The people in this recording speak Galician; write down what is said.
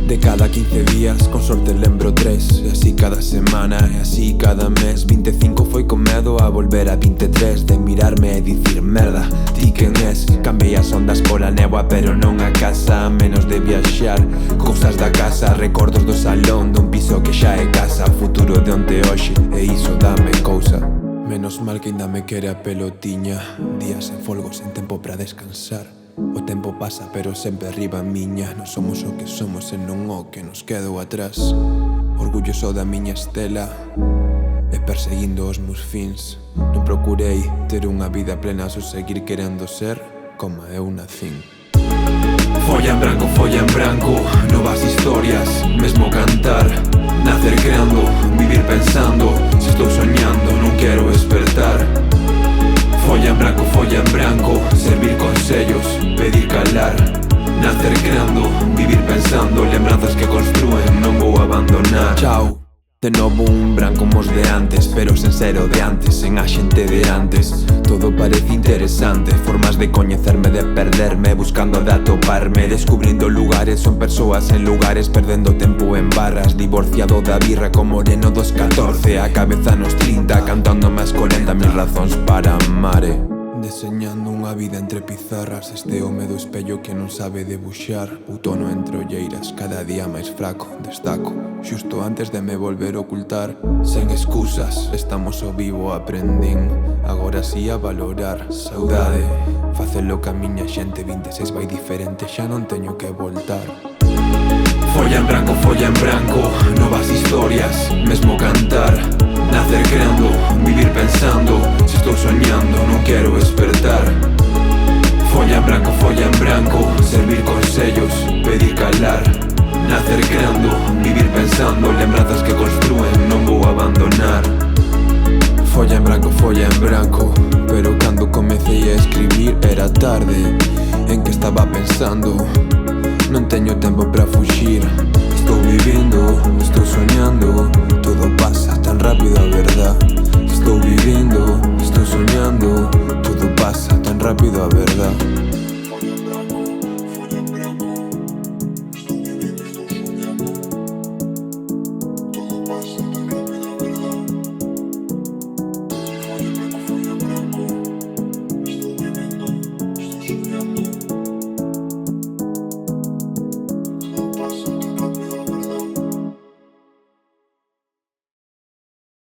De cada 15 días, con sorte lembro 3. E así cada semana, e así cada mes. 25 foi con medo a volver a 23. De mirarme e dicir, merda, ti quen es? Cambiei as ondas pola néboa, pero non a casa. Menos de viaxar, cousas da casa. Recordos do salón, dun piso que xa é casa. Futuro de onte hoxe, e iso dame cousa. Menos mal que ainda me quere a pelotiña. Días en folgo, sen tempo pra descansar. O tempo pasa pero sempre arriba miña. Non somos o que somos e non o que nos quedou atrás. Orgulloso da miña estela e perseguindo os meus fins. Non procurei ter unha vida plena, só seguir querendo ser como eu nacín. Folla en branco, novas historias, mesmo cantar. Nacer creando, vivir pensando. Se estou soñando non quero despertar. Folla en branco, servir consellos, pedir calar. Nacer creando, vivir pensando. Lembranzas que construen, non vou abandonar. Chao, de novo un branco mos de antes, pero sen ser o de antes, sen a xente de antes. Todo parece interesante, formas de coñecerme, de perderme, buscando de atoparme. Descubrindo lugares, son persoas en lugares, perdendo tempo en barras. Divorciado da birra como moreno dos 14, a cabeza nos 30, cantando máis 40 mil razóns para amare. Deseñando unha vida entre pizarras, este home do espello que non sabe debuxar. Outono entre olleiras, cada día máis fraco, destaco xusto antes de me volver a ocultar. Sen excusas, estamos ao vivo, aprendín agora si a valorar. Saudade, facelo ca miña xente, 26 vai diferente, xa non teño que voltar. Folla en branco, novas historias, mesmo cantar. Nacer creando, vivir pensando. Se estou soñando non quero despertar. Folla en branco, servir consellos, pedir calar. Nacer creando, vivir pensando. Lembranzas que construen, non vou abandonar. Folla en branco, pero cando comecei a escribir era tarde. En que estaba pensando, non teño tempo para fuxir. Estou vivindo, estou soñando. Todo pasa tan rápido, a verdad. Estou vivindo, estou soñando.